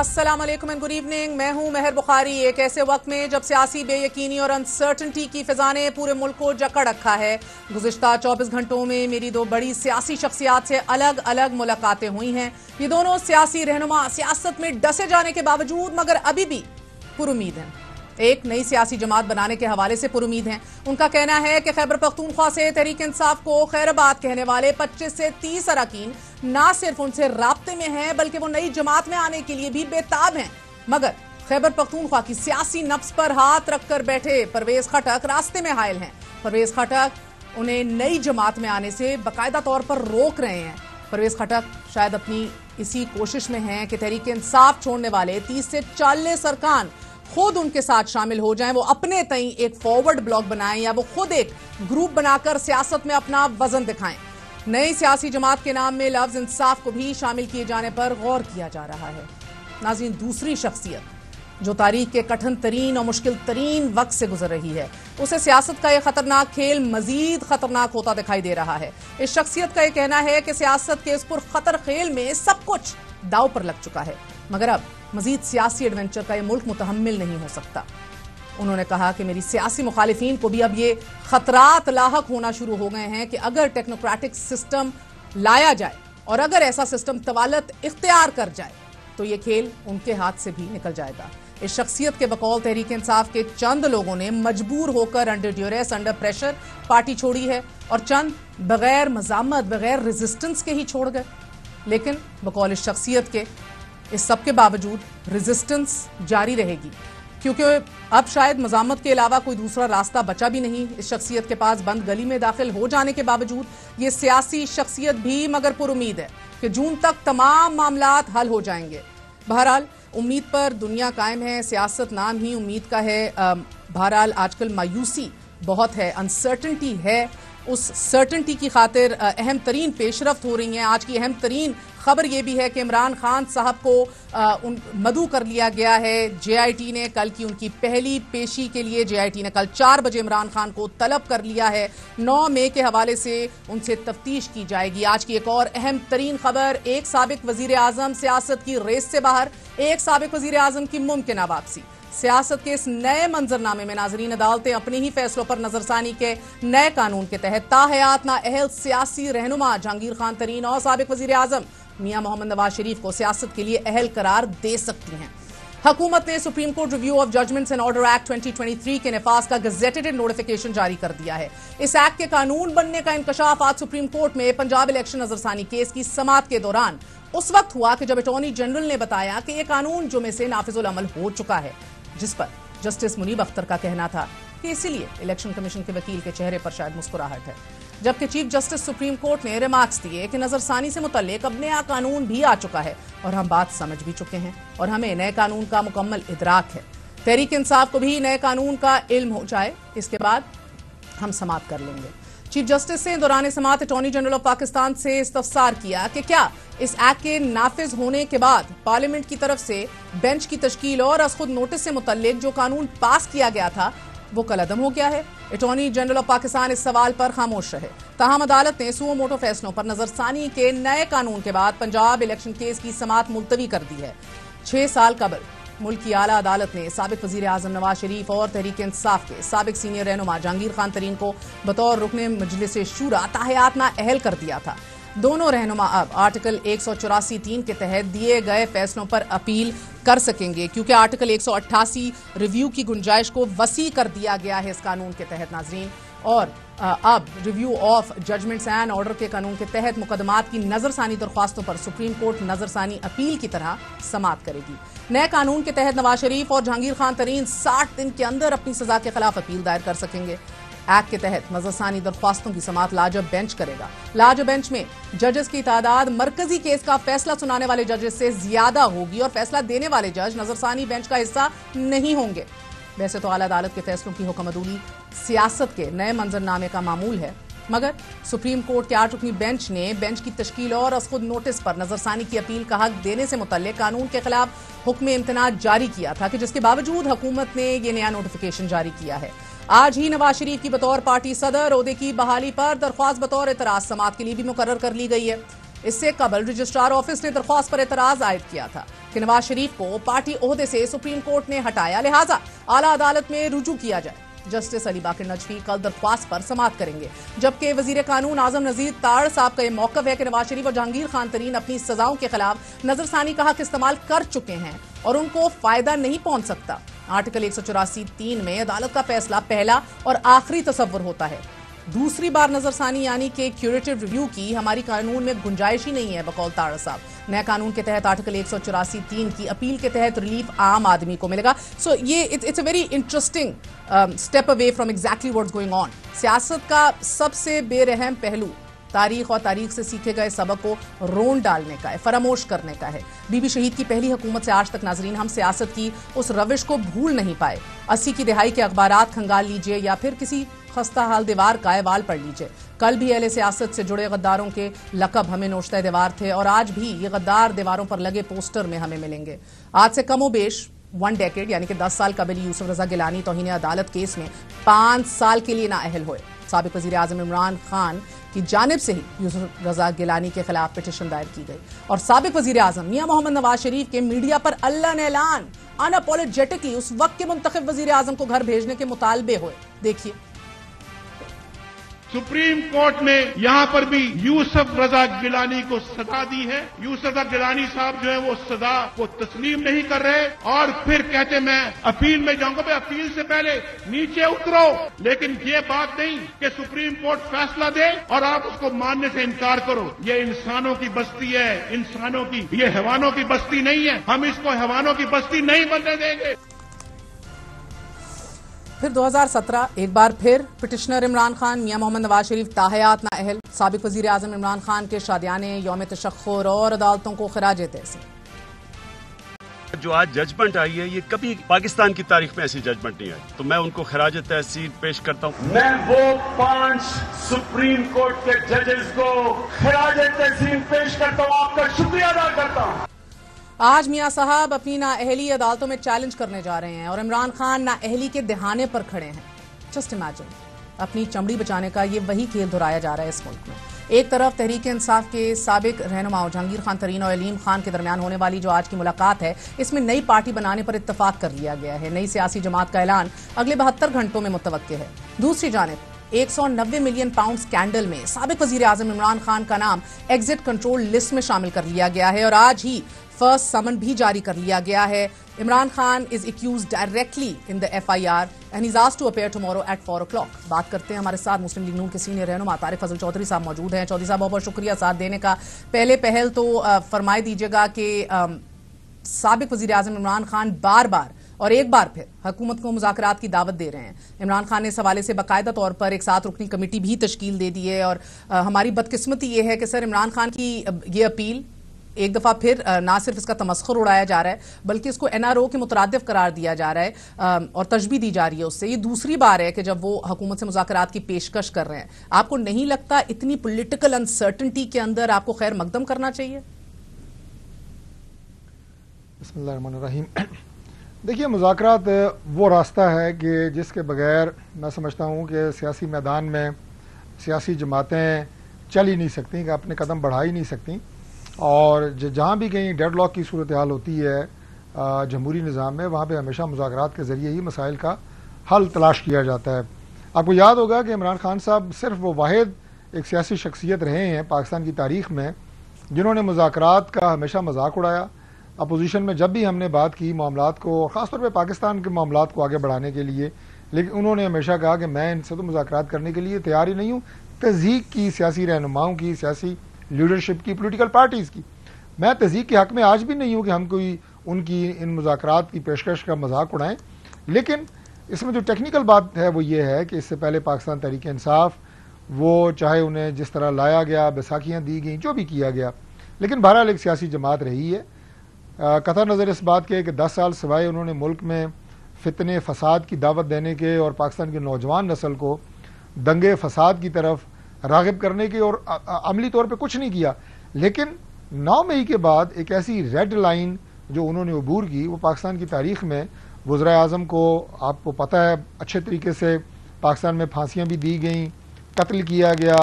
अस्सलाम वालेकुम and good evening. मैं हूं मेहर बुखारी। एक ऐसे वक्त में जब सियासी बेयकीनी और अनसर्टनिटी की फिजा ने पूरे मुल्क को जकड़ रखा है, गुज़िश्ता 24 घंटों में मेरी दो बड़ी सियासी शख्सियात से अलग अलग मुलाकातें हुई हैं। ये दोनों सियासी रहनुमा सियासत में डसे जाने के बावजूद मगर अभी भी पुरुमीद हैं। एक नई सियासी जमात बनाने के हवाले से पुरुमीद हैं। उनका कहना है कि खैबर पख्तूनख्वा से तहरीक इंसाफ को खैराबाद कहने वाले 25 से 30 अरकान ना सिर्फ उनसे राब्ते में हैं बल्कि वो नई जमात में आने के लिए भी बेताब हैं। मगर खैबर पख्तूनख्वा की सियासी नफ्स पर हाथ रखकर बैठे परवेज खटक रास्ते में हायल हैं। परवेज खटक उन्हें नई जमात में आने से बाकायदा तौर पर रोक रहे हैं। परवेज खटक शायद अपनी इसी कोशिश में हैं कि तहरीक इंसाफ छोड़ने वाले 30 से 40 अरकान खुद उनके साथ शामिल हो जाएं, वो अपने तई एक फॉरवर्ड ब्लॉक बनाएं या वो खुद एक ग्रुप बनाकर सियासत में अपना वजन दिखाएं। नई सियासी जमात के नाम में लफ्ज इंसाफ को भी शामिल किए जाने पर गौर किया जा रहा है। नाज़रीन, दूसरी शख्सियत जो तारीख के कठिन तरीन और मुश्किल तरीन वक्त से गुजर रही है, उसे सियासत का यह खतरनाक खेल मजीद खतरनाक होता दिखाई दे रहा है। इस शख्सियत का यह कहना है कि सियासत के इस पुरखतर खेल में सब कुछ दाव पर लग चुका है, मगर अब मजीद सियासी एडवेंचर का ये मुल्क मुतहम्मिल नहीं हो सकता। उन्होंने कहा कि मेरी सियासी मुखालिफिन को भी अब ये खतरात लाहक होना शुरू हो गए हैं कि अगर टेक्नोक्रेटिक सिस्टम लाया जाए और अगर ऐसा सिस्टम तवालत इख्तियार कर जाए तो ये खेल उनके हाथ से भी निकल जाएगा। इस शख्सियत के बकौल तहरीक इंसाफ के चंद लोगों ने मजबूर होकर under duress under pressure party छोड़ी है और चंद बगैर मजामत बगैर रेजिस्टेंस के ही छोड़ गए। लेकिन बकौल इस शख्सियत के इस सब के बावजूद रेजिस्टेंस जारी रहेगी, क्योंकि अब शायद मजामत के अलावा कोई दूसरा रास्ता बचा भी नहीं। इस शख्सियत के पास बंद गली में दाखिल हो जाने के बावजूद ये सियासी शख्सियत भी मगर पुरुमीद है कि जून तक तमाम मामलात हल हो जाएंगे। बहरहाल उम्मीद पर दुनिया कायम है, सियासत नाम ही उम्मीद का है। बहरहाल आजकल मायूसी बहुत है, अनसर्टनिटी है। उस सर्टनिटी की खातिर अहम तरीन पेशरफ्त हो रही हैं। आज की अहम तरीन खबर यह भी है कि इमरान खान साहब को मदऊ कर लिया गया है। JIT ने कल की उनकी पहली पेशी के लिए JIT ने कल 4 बजे इमरान खान को तलब कर लिया है। 9 मई के हवाले से उनसे तफ्तीश की जाएगी। आज की एक और अहम तरीन खबर, एक साबिक वजीर आजम सियासत की रेस से बाहर, एक साबिक वजीर आजम की मुमकिन वापसी। सियासत के इस नए मंजरनामे में नाजरीन अदालतें अपने ही फैसलों पर नजरसानी के नए कानून के तहत ताहयात नाअहल सियासी रहनुमा जहांगीर खान तरीन और साबिक वजीर आजम मियां मोहम्मद नवाज शरीफ को सियासत के लिए अहल करार दे सकती हैं। हुकूमत ने Supreme Court review of judgments and order act 2023 के नफाज का गजेटेड नोटिफिकेशन जारी कर दिया है। इस एक्ट के कानून बनने का इंकशाफ आज सुप्रीम कोर्ट में पंजाब इलेक्शन नजरसानी केस की समाअत के दौरान उस वक्त हुआ कि जब अटॉर्नी जनरल ने बताया कि यह कानून जुमे से नाफिजुल अमल हो चुका है, जिस पर जस्टिस मुनीब अख्तर का कहना था कि इसीलिए इलेक्शन कमीशन के वकील के चेहरे पर शायद मुस्कुराहट है। जबकि चीफ जस्टिस सुप्रीम कोर्ट ने रिमार्क्स दिए कि नजरसानी से मुतल्लिक अब नया कानून भी आ चुका है और हम बात समझ भी चुके हैं और हमें नए कानून का मुकम्मल इदराक है। तहरीक इंसाफ को भी नए कानून का इल्म हो जाए, इसके बाद हम समाअत कर लेंगे। चीफ जस्टिस ने दौरान समाअत अटॉर्नी जनरल ऑफ पाकिस्तान से इस्तफसार किया कि क्या इस एक्ट के नाफिज होने के बाद पार्लियामेंट की तरफ से बेंच की तश्कील और अज खुद नोटिस से मुतल्लिक जो कानून पास किया गया था वो कलअदम हो गया है। अटॉर्नी जनरल ऑफ पाकिस्तान इस सवाल पर खामोश रहे। ताहम अदालत ने सुओ मोटो फैसलों पर नजरसानी के नए कानून के बाद पंजाब इलेक्शन केस की समाअत मुलतवी कर दी है। 6 साल कबल मुल्क की आला अदालत ने साबिक वजीर आजम नवाज शरीफ और तहरीक इंसाफ के साबिक सीनियर रहनुमा जहांगीर खान तरीन को बतौर रुकने मजलिस शूरा ताहयात नाअहल कर दिया था। दोनों रहनुमा अब आर्टिकल 184(3) के तहत दिए गए फैसलों पर अपील कर सकेंगे, क्योंकि आर्टिकल 188 रिव्यू की गुंजाइश को वसी कर दिया गया है इस कानून के तहत नाजरीन। और अब review of judgments and order के कानून के तहत मुकदमात की नजरसानी दरख्वास्तों पर सुप्रीम कोर्ट नजरसानी अपील की तरह समाअत करेगी। नए कानून के तहत नवाज शरीफ और जहांगीर खान तरीन 60 दिन के अंदर अपनी सजा के खिलाफ अपील दायर कर सकेंगे। एक्ट के तहत नजरसानी दरख्वास्तों की समाअत लाजब बेंच करेगा। लाजब बेंच में जजेस की तादाद मरकजी केस का फैसला सुनाने वाले जजेस से ज्यादा होगी और फैसला देने वाले जज नजरसानी बेंच का हिस्सा नहीं होंगे। वैसे तो आला अदालत के फैसलों की हुक्मअदूली सियासत के नए मंजरनामे का मामूल है, मगर सुप्रीम कोर्ट के 8 रुकनी बेंच ने बेंच की तश्कील और अज खुद नोटिस पर नजरसानी की अपील का हक देने से मुतल्लिक कानून के खिलाफ हुक्म इम्तनाअ जारी किया था, कि जिसके बावजूद हुकूमत ने यह नया नोटिफिकेशन जारी किया है। आज ही नवाज शरीफ की बतौर पार्टी सदर ओहदे की बहाली पर दरख्वास्त बतौर एतराज समाअत के लिए भी मुकर्रर कर ली गई है। इससे कबल रजिस्ट्रार ऑफिस ने दरख्वास्त पर एतराज आयद किया था। कि नवाज शरीफ को पार्टी ओहदे से सुप्रीम कोर्ट ने हटाया, लिहाजा आला अदालत में रुजू किया जाए। जस्टिस अली बाकर नजफी कल दरख्वास्त पर समाअत करेंगे, जबकि वजीर कानून आजम नजीर ताड़ साहब का यह मौकफ है कि नवाज शरीफ और जहांगीर खान तरीन अपनी सजाओं के खिलाफ नजरसानी का हक इस्तेमाल कर चुके हैं और उनको फायदा नहीं पहुंच सकता। आर्टिकल 184(3) में अदालत का फैसला पहला और आखिरी तसव्वुर होता है। दूसरी बार नजरसानी यानी कि क्यूरेटिव रिव्यू की हमारी कानून में गुंजाइश ही नहीं है। बकौल ताड़ साहब नए कानून के तहत आर्टिकल 184(3) की अपील के तहत रिलीफ आम आदमी को मिलेगा। सो ये it's a very interesting step away from exactly what's going on. सियासत का सबसे बेरहम पहलू तारीख और तारीख से सीखे गए सबक को रोन डालने का है, फरामोश करने का है। बीबी शहीद की पहली हुकूमत से आज तक नाजरीन हम सियासत की उस रविश को भूल नहीं पाए। 80 की दिहाई के अखबारात खंगाल लीजिए या फिर किसी खस्ता हाल दीवार का अहवाल पढ़ लीजिए। कल भी अहले सियासत से जुड़े गद्दारों के लकब हमें नोश्ता दीवार थे और आज भी ये गद्दार दीवारों पर लगे पोस्टर में हमें मिलेंगे। आज से कमोबेश 1 डेकेड यानी कि 10 साल कबल यूसुफ रजा गिलानी तौहीन अदालत केस में 5 साल के लिए नाअहल हुए। साबिक वजीर आजम इमरान खान की जानिब से ही यूसुफ रजा गिलानी के खिलाफ पिटीशन दायर की गई और साबिक वजीर आजम मियां मोहम्मद नवाज शरीफ के मीडिया पर अल्लाह ने ऐलान अनअपॉलोजेटिकली उस वक्त के मुंतखब वजीर आजम को घर भेजने के मुतालबे हुए। देखिए, सुप्रीम कोर्ट ने यहां पर भी यूसुफ रजा गिलानी को सजा दी है। यूसुफ रजा गिलानी साहब जो है वो सजा को तस्लीम नहीं कर रहे और फिर कहते मैं अपील में जाऊंगा। भाई अपील से पहले नीचे उतरो, लेकिन ये बात नहीं कि सुप्रीम कोर्ट फैसला दे और आप उसको मानने से इनकार करो। ये इंसानों की बस्ती है, इंसानों की, ये हैवानों की बस्ती नहीं है। हम इसको हैवानों की बस्ती नहीं बनने देंगे। फिर 2017 एक बार फिर पिटिशनर इमरान खान मियां मोहम्मद नवाज शरीफ ताहयात नाअहल। साबिक वजीर आजम इमरान खान के शादियाने यौम तशक्कुर और अदालतों को खिराज तहसीन। जो आज जजमेंट आई है ये कभी पाकिस्तान की तारीख में ऐसी जजमेंट नहीं आई, तो मैं उनको खिराज तहसीन पेश करता हूँ। मैं वो 5 सुप्रीम कोर्ट के जजेस को खिराज तहसीन पेश करता हूँ, आपका शुक्रिया अदा करता हूँ। आज मियां साहब अपनी नाअहली अदालतों में चैलेंज करने जा रहे हैं और इमरान खान नाअहली के दहाने पर खड़े हैं। जस्ट इमेजिन, अपनी चमड़ी बचाने का ये वही खेल दोहराया जा रहा है इस मुल्क में। एक तरफ तहरीक इंसाफ के साबिक रहनुमाओं जहांगीर खान तरीन और अलीम खान के दरमियान होने वाली जो आज की मुलाकात है, इसमें नई पार्टी बनाने पर इत्तफाक कर लिया गया है। नई सियासी जमात का ऐलान अगले 72 घंटों में मुतवक्के है। दूसरी जानिब 190 मिलियन पाउंड स्कैंडल में साबिक वजीर आजम इमरान खान का नाम एग्जिट कंट्रोल लिस्ट में शामिल कर लिया गया है और आज ही फर्स्ट समन भी जारी कर लिया गया है। Imran Khan is accused directly in the FIR and is asked to appear tomorrow at 4 o'clock। बात करते हैं, हमारे साथ मुस्लिम लीग नून के सीनियर रहनुमा तारिक फजल चौधरी साहब मौजूद हैं। चौधरी साहब बहुत बहुत शुक्रिया साथ देने का। पहले पहल तो फरमाए दीजिएगा कि साबिक वजीर आजम इमरान खान बार बार और एक बार फिर हुकूमत को मुज़ाकरात की दावत दे रहे हैं। इमरान खान ने इस हवाले से बाकायदा तौर पर एक 7 रुकनी कमेटी भी तश्कील दे दी है और हमारी बदकिस्मती ये है कि सर इमरान खान की ये अपील एक दफ़ा फिर ना सिर्फ इसका तमस्खुर उड़ाया जा रहा है बल्कि इसको NRO के मुतरादिफ करार दिया जा रहा है और तशबीह दी जा रही है उससे। ये दूसरी बार है कि जब वो हुकूमत से मुज़ाकरात की पेशकश कर रहे हैं। आपको नहीं लगता इतनी पॉलिटिकल अनसर्टनिटी के अंदर आपको खैर मकदम करना चाहिए? बिस्मिल्लाहिर्रहमानिर्रहीम। देखिए, मुज़ाकरात वो रास्ता है कि जिसके बगैर मैं समझता हूँ कि सियासी मैदान में सियासी जमातें चल ही नहीं सकती, कि अपने कदम बढ़ा ही नहीं सकती और जहाँ भी कहीं डेडलॉक की सूरत हाल होती है जमहूरी निज़ाम में, वहाँ पे हमेशा मुज़ाकरात के ज़रिए ही मसाइल का हल तलाश किया जाता है। आपको याद होगा कि इमरान खान साहब सिर्फ वो वाहिद एक सियासी शख्सियत रहे हैं पाकिस्तान की तारीख़ में जिन्होंने मुज़ाकरात का हमेशा मजाक उड़ाया। अपोजिशन में जब भी हमने बात की मामलात को, ख़ासतौर पर पाकिस्तान के मामलात को आगे बढ़ाने के लिए, लेकिन उन्होंने हमेशा कहा कि मैं इनसे तो मुज़ाकरात करने के लिए तैयार ही नहीं हूँ। तज़हीक की सियासी रहनुमाओं की, सियासी लीडरशिप की, पॉलिटिकल पार्टीज़ की, मैं तज़हीक के हक़ में आज भी नहीं हूँ कि हम कोई उनकी इन मुज़ाकरात की पेशकश का मजाक उड़ाएं। लेकिन इसमें जो टेक्निकल बात है वो ये है कि इससे पहले पाकिस्तान तहरीक इंसाफ, वो चाहे उन्हें जिस तरह लाया गया, बैसाखियाँ दी गई, जो भी किया गया, लेकिन बहरहाल एक सियासी जमात रही है। कतई नज़र इस बात के कि 10 साल सिवाय उन्होंने मुल्क में फितने फसाद की दावत देने के और पाकिस्तान की नौजवान नस्ल को दंगे फसाद की तरफ राग़िब करने के और अमली तौर पे कुछ नहीं किया। लेकिन 9 मई के बाद एक ऐसी रेड लाइन जो उन्होंने अबूर की, वो पाकिस्तान की तारीख़ में वज़ीर आज़म को, आपको पता है अच्छे तरीके से, पाकिस्तान में फांसियाँ भी दी गई, कत्ल किया गया,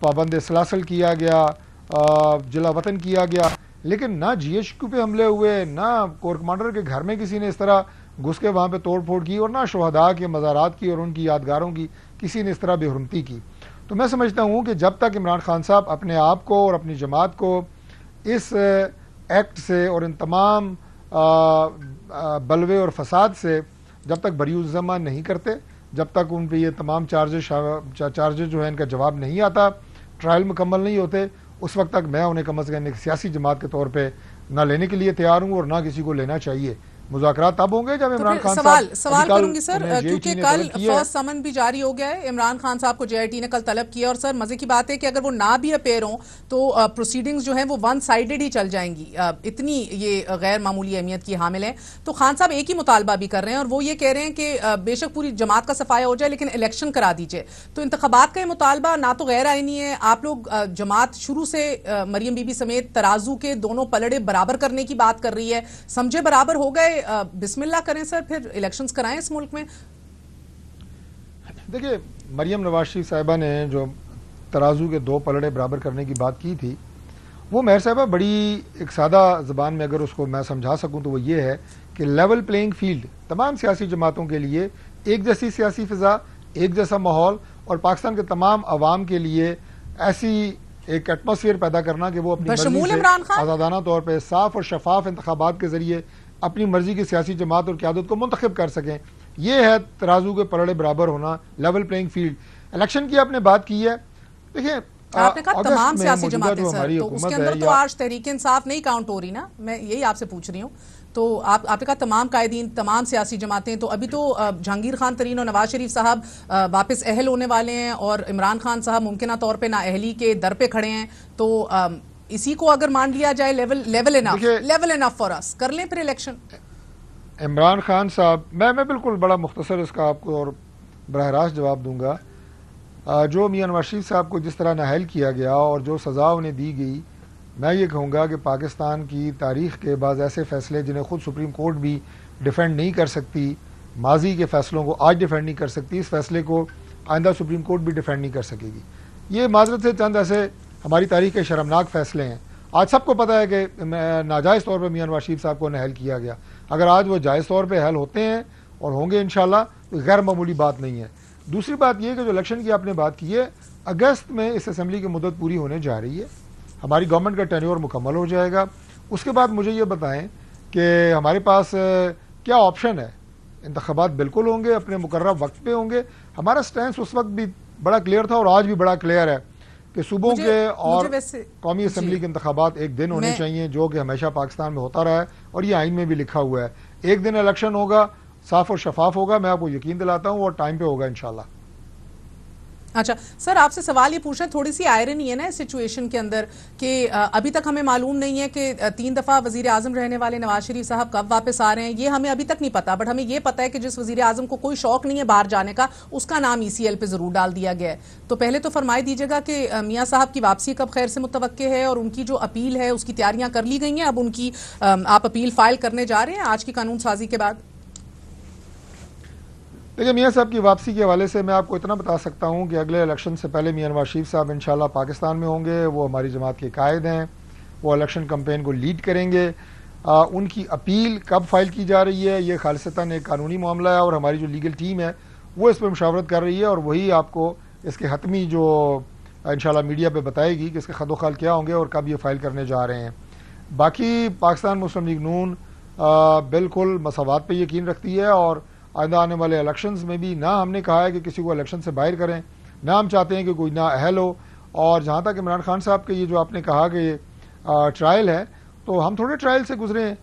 पाबंद सलासल किया गया, जिला वतन किया गया, لیکن نہ جی ایچ کیو پہ حملے ہوئے، نہ کور کمانڈر کے گھر میں کسی نے اس طرح گھس کے وہاں پہ توڑ پھوڑ کی، اور نہ شہداء کے مزارات کی اور ان کی یادگاروں کی کسی نے اس طرح بے حرمتی کی. تو میں سمجھتا ہوں کہ جب تک عمران خان صاحب اپنے آپ کو اور اپنی جماعت کو اس ایکٹ سے اور ان تمام بلوے اور فساد سے جب تک بری الذمہ نہیں کرتے، جب تک ان پہ یہ تمام چارجز جو ہیں ان کا جواب نہیں آتا، ٹرائل مکمل نہیں ہوتے، اس وقت تک میں انہیں کم از کم ایک سیاسی جماعت کے طور پہ نہ لینے کے لیے تیار ہوں اور نہ کسی کو لینا چاہیے. مذاکرات تب ہوں گے جب عمران خان سوال کروں گی سر، کیونکہ کل فرسٹ سمن بھی جاری ہو گیا ہے، عمران خان صاحب کو جے آئی ٹی نے کل طلب کیا، اور سر مزے کی بات ہے کہ اگر وہ نہ بھی اپیئر ہوں تو پروسیڈنگز جو ہیں وہ ون سائیڈڈ ہی چل جائیں گی، اتنی یہ غیر معمولی اہمیت کی حامل ہیں. تو خان صاحب ایک ہی مطالبہ بھی کر رہے ہیں، اور وہ یہ کہہ رہے ہیں کہ بے شک پوری جماعت کا صفایا ہو جائے لیکن الیکشن کرا دیجئے. تو انتخابات کا یہ مطالبہ نہ تو غیر آئینی ہے، آپ لوگ جماعت شروع سے مریم بی بی سمیت ترازو کے دونوں پلڑے برابر کرنے کی بات کر رہی ہے، سمجھے برابر ہو گئے، بسم اللہ کریں سر، پھر الیکشنز کرائیں اس ملک میں. دیکھیں، مریم نواز شریف صاحبہ نے جو ترازو کے دو پلڑے برابر کرنے کی بات کی تھی، وہ مہر صاحبہ بڑی ایک سادہ زبان میں اگر اس کو میں سمجھا سکوں تو وہ یہ ہے کہ لیول پلینگ فیلڈ تمام سیاسی جماعتوں کے لیے ایک جیسی سیاسی فضا، ایک جیسا ماحول، اور پاکستان کے تمام عوام کے لیے ایسی ایک ایٹماسفیئر پیدا کرنا کہ وہ اپنی مرضی سے آزادانہ طور پہ صاف اور شفاف انتخابات کے ذریعے اپنی مرضی کی سیاسی جماعت اور قیادت کو منتخب کر سکیں. یہ ہے ترازو کے پلڑے برابر ہونا، لیول پلینگ فیلڈ. الیکشن کی آپ نے بات کی ہے، دیکھیں آپ نے کہا تمام سیاسی جماعتیں سر، تو اس کے اندر تو آج تحریک انصاف نہیں کاؤنٹ ہو رہی نا، میں یہی آپ سے پوچھ رہی ہوں. تو آپ نے کہا تمام قائدین، تمام سیاسی جماعتیں، تو ابھی تو جہانگیر خان ترین اور نواز شریف صاحب واپس اہل ہونے والے ہیں، اور عمران خان صاحب ممکنہ طور پہ نااہلی کے در پہ کھڑے ہیں. تو اسی کو اگر مان لیا جائے لیول انف فار اس، کر لیں پھر الیکشن. عمران خان صاحب، میں بالکل بڑا مختصر اس کا آپ کو اور براہ راست جواب دوں گا. جو میاں نواز شریف صاحب کو جس طرح نااہل کیا گیا اور جو سزا انہیں دی گئی، میں یہ کہوں گا کہ پاکستان کی تاریخ کے بعض ایسے فیصلے جنہیں خود سپریم کورٹ بھی ڈیفینڈ نہیں کر سکتی، ماضی کے فیصلوں کو آج ڈیفینڈ نہیں کر سکتی، اس فیصلے کو آئندہ سپریم کورٹ بھی ڈیفینڈ نہیں کر سکے گی. یہ معذرت سے چند ایسے ہماری تاریخ کے شرمناک فیصلے ہیں. آج سب کو پتہ ہے کہ ناجائز طور پہ میاں نواز شریف صاحب کو نااہل کیا گیا. اگر آج وہ جائز طور پہ اہل ہوتے ہیں اور ہوں گے انشاءاللہ، تو غیر معمولی بات نہیں ہے. دوسری بات یہ کہ جو الیکشن کی آپ نے بات کی ہے، اگست میں اس اسمبلی کی مدت پوری ہونے جا رہی ہے، ہماری گورنمنٹ کا ٹینیور مکمل ہو جائے گا. اس کے بعد مجھے یہ بتائیں کہ ہمارے پاس کیا آپشن ہے. انتخابات بالکل ہوں گے، اپنے مقررہ وقت پہ ہوں گے. ہمارا سٹینس اس وقت بھی بڑا کلیئر تھا اور آج بھی بڑا کلیئر ہے کہ صوبوں کے اور قومی اسمبلی کے انتخابات ایک دن ہونے چاہیے، جو کہ ہمیشہ پاکستان میں ہوتا رہا ہے اور یہ آئین میں بھی لکھا ہوا ہے. ایک دن الیکشن ہوگا، صاف اور شفاف ہوگا، میں آپ کو یقین دلاتا ہوں، اور ٹائم پہ ہوگا انشاءاللہ. اچھا سر، آپ سے سوال یہ پوچھنا، تھوڑی سی آئرنی ہے نا اس سچویشن کے اندر کہ ابھی تک ہمیں معلوم نہیں ہے کہ 3 دفعہ وزیر اعظم رہنے والے نواز شریف صاحب کب واپس آ رہے ہیں. یہ ہمیں ابھی تک نہیں پتا، بٹ ہمیں یہ پتا ہے کہ جس وزیر اعظم کو کوئی شوق نہیں ہے باہر جانے کا، اس کا نام ECL پہ ضرور ڈال دیا گیا ہے. تو پہلے تو فرمائی دیجیے گا کہ میاں صاحب کی واپسی کب خیر سے متوقع ہے، اور ان کی جو اپیل ہے اس کی تیاریاں کر لی گئی ہیں، اب ان کی آپ اپیل فائل کرنے جا رہے ہیں آج کی قانون سازی کے بعد؟ دیکھیں، میاں صاحب کی واپسی کے حوالے سے میں آپ کو اتنا بتا سکتا ہوں کہ اگلے الیکشن سے پہلے میاں نواز شریف صاحب انشاءاللہ پاکستان میں ہوں گے. وہ ہماری جماعت کے قائد ہیں، وہ الیکشن کمپین کو لیڈ کریں گے. ان کی اپیل کب فائل کی جا رہی ہے یہ خالصتاً ایک قانونی معاملہ ہے، اور ہماری جو لیگل ٹیم ہے وہ اس پہ مشاورت کر رہی ہے، اور وہی آپ کو اس کے حتمی جو انشاءاللہ میڈیا پہ بتائے گی کہ اس کے خد و خال کیا ہوں گے اور کب یہ فائل کرنے جا رہے ہیں. باقی پاکستان مسلم لیگ نون بالکل مساوات پہ یقین رکھتی ہے، اور آئندہ آنے والے الیکشنز میں بھی نہ ہم نے کہا ہے کہ کسی کو الیکشن سے باہر کریں، نہ ہم چاہتے ہیں کہ کوئی نہ اہل ہو. اور جہاں تک عمران خان صاحب کے یہ جو آپ نے کہا کہ ٹرائل ہے، تو ہم تھوڑے ٹرائل سے گزرے ہیں.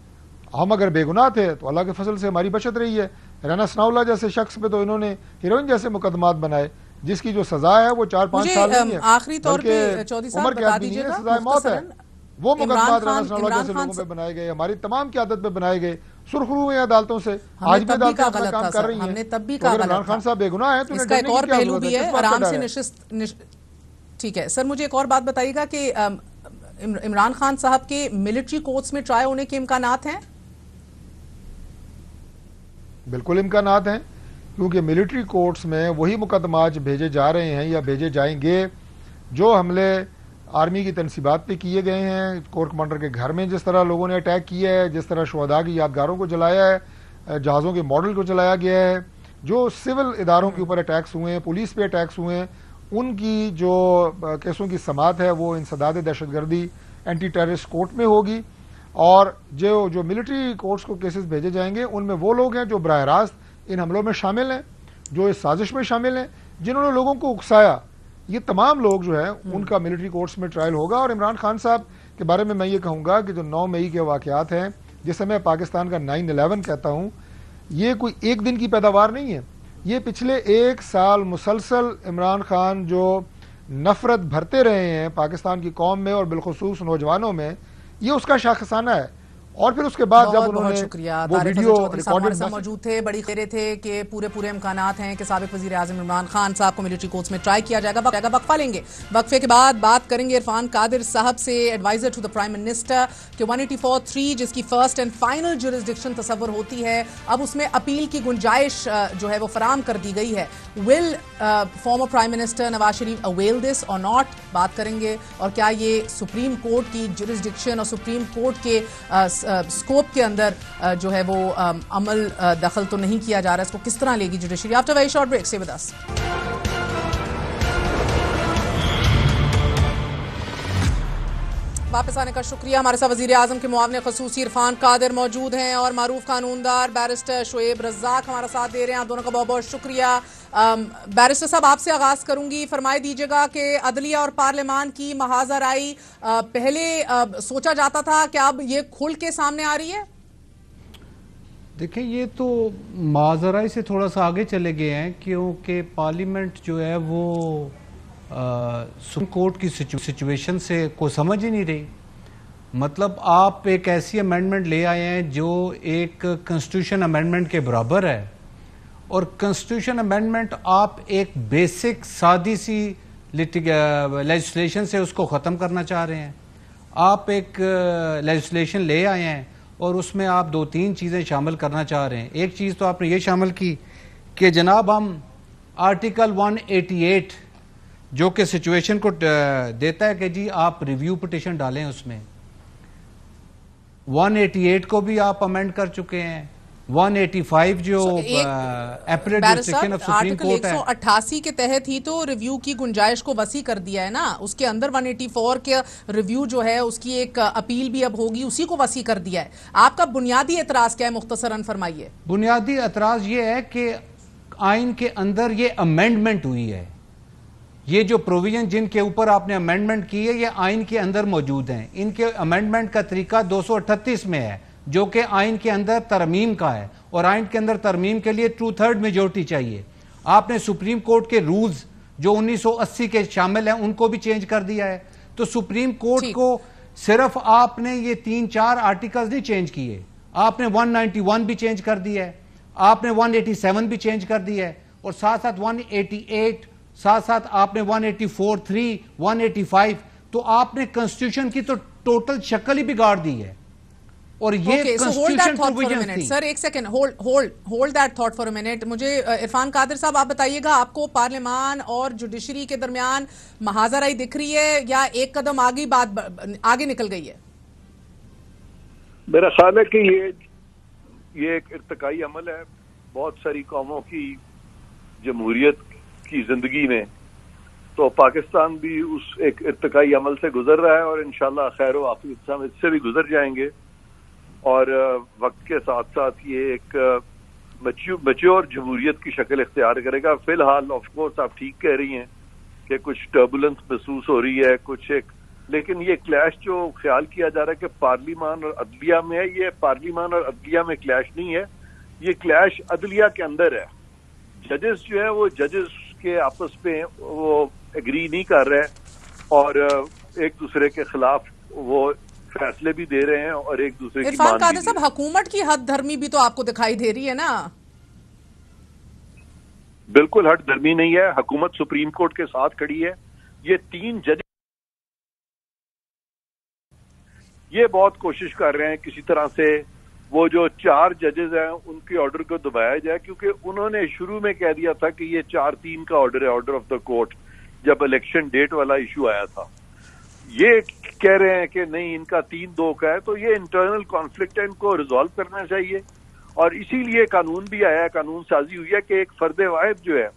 ہم اگر بے گناہ تھے تو اللہ کے فضل سے ہماری بچت رہی ہے. رانا ثناء اللہ جیسے شخص پہ تو انہوں نے ہیروئن جیسے مقدمات بنائے، جس کی جو سزا ہے وہ 4-5 سال نہیں ہے، آخری طور پہ چودھری صاحب بتا دیجیے گا، سزائے موت ہے. وہ مقدمات رانا ثناء اللہ جیسے لوگوں پہ بنائے گئے، ہماری تمام قیادت پہ بنائے گئے سرخرو ہوئے عدالتوں سے. آج بھی عدالتیں اپنا کام کر رہی ہیں. اگر عمران خان صاحب بے گناہ ہیں تو اس کا ایک اور پہلو بھی ہے، آرام سے نشست. ٹھیک ہے سر، مجھے ایک اور بات بتائیے گا کہ عمران خان صاحب کے ملٹری کورٹس میں ٹرائی ہونے کے امکانات ہیں؟ بالکل امکانات ہیں، کیونکہ ملٹری کورٹس میں وہی مقدمات بھیجے جا رہے ہیں یا بھیجے جائیں گے جو حملے आर्मी की तनसीबात पे किए गए हैं, कोर कमांडर के घर में जिस तरह लोगों ने अटैक किया है, जिस तरह शुहदा की यादगारों को जलाया है, जहाज़ों के मॉडल को जलाया गया है, जो सिविल इदारों के ऊपर अटैक्स हुए हैं, पुलिस पे अटैक्स हुए हैं, उनकी जो केसों की समाअत है वो इंसदाद दहशतगर्दी एंटी टेररिस्ट कोर्ट में होगी। और जो मिलिट्री कोर्ट्स को केसेस भेजे जाएंगे उनमें वो लोग हैं जो बराह रास्त इन हमलों में शामिल हैं, जो इस साजिश में शामिल हैं, जिन्होंने लोगों को उकसाया। ये तमाम लोग जो है उनका मिलिट्री कोर्ट्स में ट्रायल होगा। और इमरान खान साहब के बारे में मैं ये कहूँगा कि जो 9 मई के वाक़यात हैं, जिसे मैं पाकिस्तान का 9/11 कहता हूँ, ये कोई एक दिन की पैदावार नहीं है। ये पिछले 1 साल मुसलसल इमरान खान जो नफरत भरते रहे हैं पाकिस्तान की कौम में और बिलखुसूस नौजवानों में, ये उसका शाखसाना है। और फिर उसके बाद जब उन्होंने वो वीडियो रिकॉर्डेड मौजूद थे, बड़ी खबरें थे कि पूरे इम्कानात हैं कि साबिक वज़ीर आज़म इमरान खान साहब को मिलिट्री कोर्ट्स में ट्राई किया जाएगा। वक्फा लेंगे, वक्फे के बाद बात करेंगे इरफान कादिर साहब से, adviser to the prime minister, कि 184(3 जिसकी फर्स्ट एंड फाइनल जुरिसडिक्शन तस्वर होती है, अब उसमें अपील की गुंजाइश जो है वो फराम कर दी गई है। Will former prime minister Nawaz Sharif avail this और नॉट, बात करेंगे। और क्या ये सुप्रीम कोर्ट की जुरिसडिक्शन और सुप्रीम कोर्ट के स्कोप के अंदर जो है वो अमल दखल तो नहीं किया जा रहा है, इसको किस तरह लेगी judiciary. After very short break, stay with us. वापस आने का शुक्रिया। हमारे साथ वज़ीर आज़म के मुआविन ख़ुसूसी इरफान कादिर मौजूद हैं और मारूफ कानूनदार बैरिस्टर शोएब रज़ाक हमारा साथ दे रहे हैं। आप दोनों का बहुत बहुत शुक्रिया। बैरिस्टर साहब, आपसे आगाज़ करूंगी, फरमाए दीजिएगा कि अदलिया और पार्लियामान की महाज़राई पहले सोचा जाता था कि अब ये खुल के सामने आ रही है? देखिए, ये तो महाज़राई से थोड़ा सा आगे चले गए हैं, क्योंकि पार्लियामेंट जो है वो सुप्रीम कोर्ट की सिचुएशन से कोई समझ ही नहीं रही। मतलब आप एक ऐसी अमेंडमेंट ले आए हैं जो एक कॉन्स्टिट्यूशन अमेंडमेंट के बराबर है, और कॉन्स्टिट्यूशन अमेंडमेंट आप एक बेसिक सादी सी लेजिस्लेशन से उसको ख़त्म करना चाह रहे हैं। आप एक लेजिस्लेशन ले आए हैं और उसमें आप 2-3 चीज़ें शामिल करना चाह रहे हैं। एक चीज़ तो आपने ये शामिल की कि जनाब हम आर्टिकल 188 जो कि सिचुएशन को देता है कि जी आप रिव्यू पिटिशन डालें, उसमें 188 को भी आप अमेंड कर चुके हैं। 185 जो appellate jurisdiction of supreme court है, 188 के तहत ही तो रिव्यू की गुंजाइश को वसी कर दिया है ना। उसके अंदर 184 के रिव्यू जो है उसकी एक अपील भी अब होगी, उसी को वसी कर दिया है। आपका बुनियादी एतराज क्या है, मुख्तसरन फरमाइए। बुनियादी एतराज ये है कि आइन के अंदर ये अमेंडमेंट हुई है, ये जो प्रोविजन जिनके ऊपर आपने अमेंडमेंट की है ये आइन के अंदर मौजूद हैं। इनके अमेंडमेंट का तरीका 238 में है, जो कि आइन के अंदर तरमीम का है, और आइन के अंदर तरमीम के लिए 2/3 मेजोरिटी चाहिए। आपने सुप्रीम कोर्ट के रूल्स जो 1980 के शामिल हैं उनको भी चेंज कर दिया है। तो सुप्रीम कोर्ट को सिर्फ आपने ये 3-4 आर्टिकल्स नहीं चेंज किए, आपने 191 भी चेंज कर दिया है, आपने 187 भी चेंज कर दिया है, और साथ साथ 188, साथ साथ आपने 184(3), 185, तो आपने कॉन्स्टिट्यूशन की तो टोटल शक्ल ही बिगाड़ दी है। और ये कॉन्स्टिट्यूशन प्रोविजन थी। सर एक second, hold that thought for a minute. मुझे इरफान कादिर साहब आप बताइएगा, आपको पार्लियामान और जुडिशरी के दरमियान महाज़राई दिख रही है या एक कदम आगे निकल गई है? मेरा ख्याल है कि ये एक इर्तिकाई अमल है बहुत सारी कौमों की जमहूरियत की जिंदगी में। तो पाकिस्तान भी उस एक इर्तिकाई अमल से गुजर रहा है और इंशाल्लाह खैर व आफियत हम इससे भी गुजर जाएंगे। और वक्त के साथ साथ ये एक मैच्योर जमहूरियत की शक्ल इख्तियार करेगा। फिलहाल ऑफ कोर्स आप ठीक कह रही हैं कि कुछ टर्बुलेंस महसूस हो रही है, कुछ एक, लेकिन ये क्लैश जो ख्याल किया जा रहा है कि पार्लियामान और अदलिया में है, ये पार्लियामान और अदलिया में क्लैश नहीं है, ये क्लैश अदलिया के अंदर है। जजेस जो है वो जजेस के आपस में वो एग्री नहीं कर रहे और एक दूसरे के खिलाफ वो फैसले भी दे रहे हैं और एक दूसरे की इरफान कादिर साहब, हुकूमत की हद धर्मी भी तो आपको दिखाई दे रही है ना? बिल्कुल हद धर्मी नहीं है, हुकूमत सुप्रीम कोर्ट के साथ खड़ी है। ये 3 जज ये बहुत कोशिश कर रहे हैं किसी तरह से वो जो 4 जजेस हैं उनके ऑर्डर को दबाया जाए, क्योंकि उन्होंने शुरू में कह दिया था कि ये 4-3 का ऑर्डर है, ऑर्डर ऑफ द कोर्ट, जब इलेक्शन डेट वाला इशू आया था। یہ کہہ رہے ہیں کہ نہیں ان کا 3-2 کا ہے، تو یہ انٹرنل کانفلکٹ ہے، ان کو ریزالو کرنا چاہیے. اور اسی لیے قانون بھی آیا ہے، قانون سازی ہوئی ہے کہ ایک فرد واحد جو ہے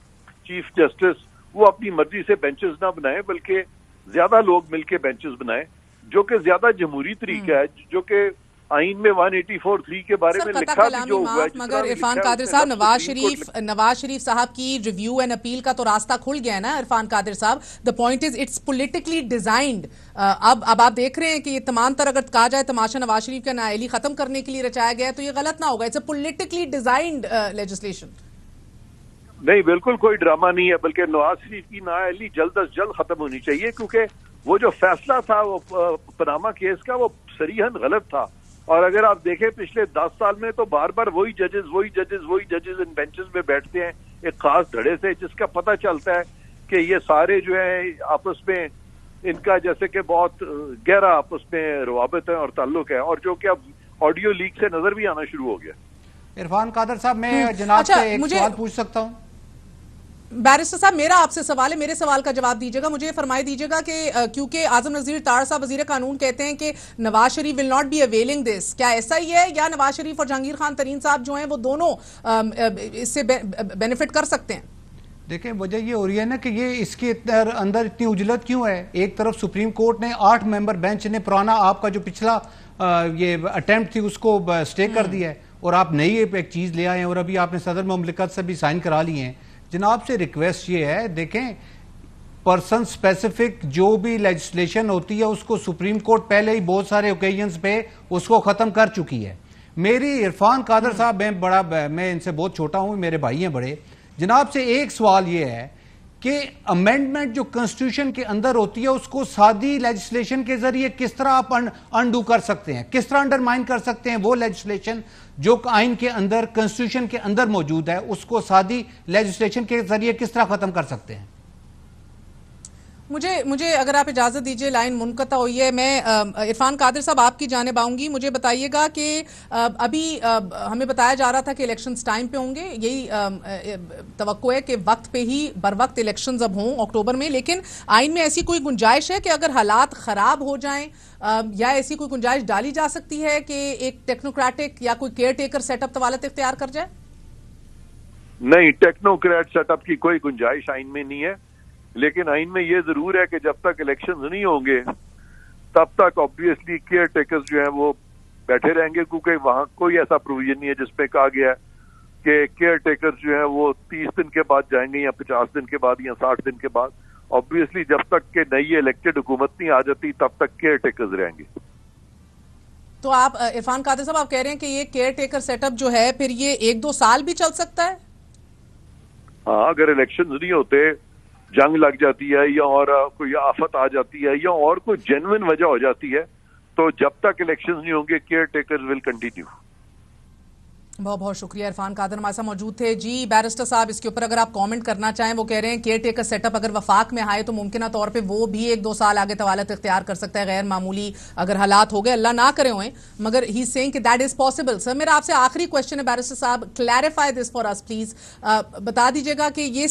چیف جسٹس وہ اپنی مرضی سے بینچز نہ بنائے بلکہ زیادہ لوگ مل کے بینچز بنائیں، جو کہ زیادہ جمہوری طریقہ ہے، جو کہ آئین میں 184(3) کے بارے میں لکھا بھی جو ہوا ہے. مگر عرفان قادر صاحب، نواز شریف صاحب کی ریویو اینڈ اپیل کا تو راستہ کھل گیا ہے نا عرفان قادر صاحب. The point is it's politically designed. اب آپ دیکھ رہے ہیں کہ یہ تمام تر اگر کہا جائے تماشا نواز شریف کا نااہلی ختم کرنے کے لیے رچایا گیا ہے تو یہ غلط نہ ہوگا. It's a politically designed legislation. نہیں، بالکل کوئی ڈرامہ نہیں ہے، بلکہ نواز شریف کی نااہلی جلد از جلد ختم ہونی چاہیے، کیونکہ وہ جو فیصلہ تھا وہ پاناما کیس کا وہ صریحاً غلط تھا. اور اگر آپ دیکھیں پچھلے 10 سال میں تو بار بار وہی ججز ان بینچز میں بیٹھتے ہیں ایک خاص دھڑے سے، جس کا پتہ چلتا ہے کہ یہ سارے جو ہیں آپس میں ان کا جیسے کہ بہت گہرا آپس میں روابط ہے اور تعلق ہے، اور جو کہ اب آڈیو لیک سے نظر بھی آنا شروع ہو گیا. عرفان قادر صاحب، میں جناب سے ایک سوال پوچھ سکتا ہوں؟ بیرسٹر صاحب، میرا آپ سے سوال ہے، میرے سوال کا جواب دیجیے گا. مجھے فرمائی دیجیے گا کہ کیونکہ اعظم نذیر تار صاحب وزیر قانون کہتے ہیں کہ Nawaz Sharif will not be availing دس، کیا ایسا ہی ہے یا نواز شریف اور جہانگیر خان ترین صاحب جو ہیں وہ دونوں اس سے بینیفٹ کر سکتے ہیں؟ دیکھیں، وجہ یہ ہو رہی ہے نا کہ یہ اس کے اندر اتنی اجلت کیوں ہے. ایک طرف سپریم کورٹ نے 8 ممبر بینچ نے پرانا آپ کا جو پچھلا یہ اٹیمپٹ تھی اس کو سٹے کر دیا ہے، اور آپ نئی ایک چیز لے آئے ہیں، اور ابھی آپ نے صدر مملکت سے بھی سائن کرا لی ہیں. جناب سے ریکویسٹ یہ ہے، دیکھیں پرسن سپیسیفک جو بھی لیجسلیشن ہوتی ہے اس کو سپریم کورٹ پہلے ہی بہت سارے اوکیجنز پہ اس کو ختم کر چکی ہے. میری عرفان قادر صاحب، میں ان سے بہت چھوٹا ہوں، میرے بھائی ہیں بڑے. جناب سے ایک سوال یہ ہے کہ امینڈمنٹ جو کنسٹیٹیوشن کے اندر ہوتی ہے اس کو سادی لیجسلیشن کے ذریعے کس طرح آپ انڈو کر سکتے ہیں، کس طرح انڈرمائن کر سکتے ہیں وہ لیجسلیشن جو آئین کے اندر کنسٹیٹیوشن کے اندر موجود ہے، اس کو سادی لیجسلیشن کے ذریعے کس طرح ختم کر سکتے ہیں؟ مجھے اگر آپ اجازت دیجئے، لائن منقطع ہوئی ہے، میں عرفان قادر صاحب آپ کی جانب آؤں گی. مجھے بتائیے گا کہ ابھی ہمیں بتایا جا رہا تھا کہ الیکشنز ٹائم پہ ہوں گے، یہی توقع ہے کہ وقت پہ ہی بر وقت الیکشنز اب ہوں اکتوبر میں، لیکن آئین میں ایسی کوئی گنجائش ہے کہ اگر حالات خراب ہو جائیں یا ایسی کوئی گنجائش ڈالی جا سکتی ہے کہ ایک ٹیکنوکریٹک یا کوئی کیئر ٹیکر سیٹ اپ طوالت اختیار کر جائے؟ نہیں، ٹیکنوکریٹ سیٹ اپ کی کوئی گنجائش آئین میں نہیں ہے، لیکن آئین میں یہ ضرور ہے کہ جب تک الیکشنز نہیں ہوں گے تب تک آبویسلی کیئر ٹیکرز جو ہیں وہ بیٹھے رہیں گے، کیونکہ وہاں کوئی ایسا پروویژن نہیں ہے جس پہ کہا گیا ہے کہ کیئر ٹیکرز جو ہیں وہ 30 دن کے بعد جائیں گے یا 50 دن کے بعد یا 60 دن کے بعد. آبویسلی جب تک کہ نئی الیکٹڈ حکومت نہیں آ جاتی تب تک کیئر ٹیکرز رہیں گے. تو آپ عرفان قادر صاحب آپ کہہ رہے ہیں کہ یہ کیئر ٹیکر سیٹ اپ جو ہے پھر یہ 1-2 سال بھی چل سکتا ہے؟ ہاں، اگر الیکشنز نہیں ہوتے، جنگ لگ جاتی ہے یا اور کوئی آفت آ جاتی ہے یا اور کوئی جینوئن وجہ ہو جاتی ہے، تو جب تک الیکشنز نہیں ہوں گے کیئر ٹیکرز ول کنٹینیو. بہت بہت شکریہ. عرفان قادر ہمارے ساتھ موجود تھے. جی بیرسٹر صاحب، اس کے اوپر اگر آپ کامنٹ کرنا چاہیں. وہ کہہ رہے ہیں کیئر ٹیکر سیٹ اپ اگر وفاق میں آئے تو ممکنہ طور پہ وہ بھی 1-2 سال آگے طوالت اختیار کر سکتا ہے، غیر معمولی اگر حالات ہو گئے، اللہ نہ کرے ہوئیں، مگر ہی سیئنگ کہ دیٹ از پاسبل. سر میرا آپ سے آخری کوشچن ہے بیرسٹر صاحب، clarify this for us please. بتا دیجیے گا کہ یہ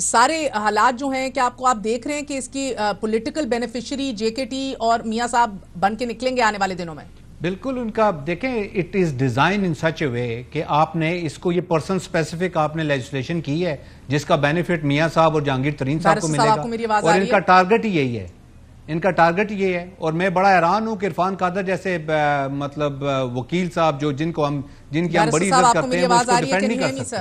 سارے حالات جو ہیں کہ آپ دیکھ رہے ہیں کہ اس کی پولیٹیکل بینیفیشری جے کے ٹی اور میاں صاحب بن کے نکلیں گے آنے والے دنوں میں؟ بالکل. ان کا دیکھیں اٹ از ڈیزائن ان سچ اے وے کہ آپ نے اس کو یہ پرسن سپیسیفک آپ نے لیجسلیشن کی ہے جس کا بینیفٹ میاں صاحب اور جہانگیر ترین صاحب کو ملے گا، اور ان کا ٹارگٹ ہی یہی ہے، ان کا ٹارگٹ یہ ہے. اور میں بڑا حیران ہوں کہ عرفان قادر جیسے مطلب وکیل صاحب جن کی ہم بڑی عزت کرتے ہیں وہ اس کو ڈیفینڈ نہیں کر سکتے.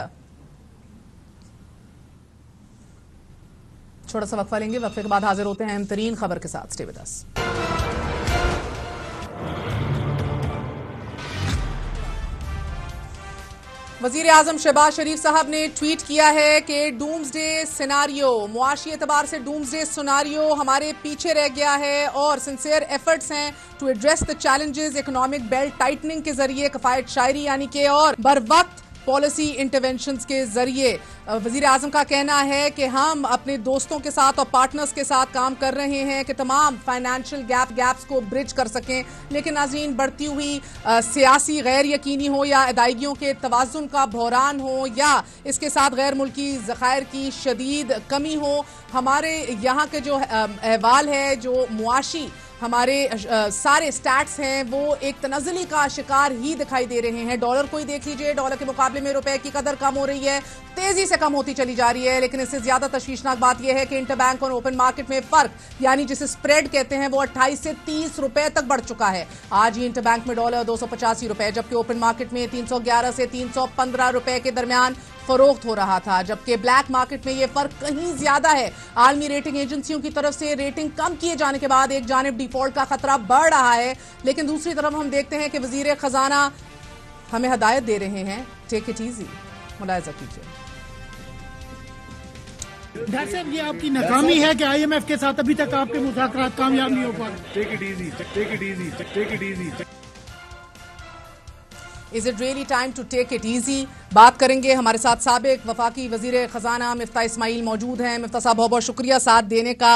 چھوٹا سا وقفہ لیں گے، وقفے کے بعد حاضر ہوتے ہیں اہم ترین خبر کے ساتھ. Stay with us. وزیر اعظم شہباز شریف صاحب نے ٹویٹ کیا ہے کہ ڈومز ڈے سیناریو، معاشی اعتبار سے ڈومز ڈے سیناریو ہمارے پیچھے رہ گیا ہے اور سنسیئر ایفرٹس ہیں to address the challenges. Economic belt tightening کے ذریعے کفایت شاعری یعنی کہ اور بر وقت पॉलिसी इंटरवेंशंस के जरिए। वजीर आजम का कहना है कि हम अपने दोस्तों के साथ और पार्टनर्स के साथ काम कर रहे हैं कि तमाम फाइनेंशियल गैप्स को ब्रिज कर सकें। लेकिन नाज़रीन, बढ़ती हुई सियासी गैर यकीनी हो या अदायगियों के तवाज़ुन का बहरान हो या इसके साथ गैर मुल्की ज़खायर की शदीद कमी हो, हमारे यहाँ के जो अहवाल है, जो मुआशी हमारे सारे स्टैट्स हैं, वो एक तनज़्ज़ुली का शिकार ही दिखाई दे रहे हैं। डॉलर को ही देख लीजिए, डॉलर के मुकाबले में रुपए की कदर कम हो रही है, तेजी से कम होती चली जा रही है। लेकिन इससे ज्यादा तशवीशनाक बात यह है कि इंटरबैंक और ओपन मार्केट में फर्क, यानी जिसे स्प्रेड कहते हैं, वो 28 से 30 रुपए तक बढ़ चुका है। आज ही इंटरबैंक में डॉलर 285 रुपए, जबकि ओपन मार्केट में 311 से 315 रुपए के दरमियान फरोख्त हो रहा था। जबकि ब्लैक मार्केट में ये फर्क कहीं ज्यादा है। आलमी रेटिंग एजेंसियों की तरफ से रेटिंग कम किए जाने के बाद एक जानिब डिफॉल्ट का खतरा बढ़ रहा है, लेकिन दूसरी तरफ हम देखते हैं कि वजीर खजाना हमें हदायत दे रहे हैं, टेक इट इजी। मुलाहिजा कीजिए। डॉक्टर साहब, ये आपकी नाकामी है कि IMF के साथ अभी तक आपके मुज़ाकरात कामयाब नहीं हो पा रहे। Take it easy, take it easy, take it easy. Is it really time to take it easy? बात करेंगे। हमारे साथ साबिक वफाकी वजीर खजाना मिफ्ता इस्माइल मौजूद हैं। मिफ्ता साहब, बहुत बहुत शुक्रिया साथ देने का।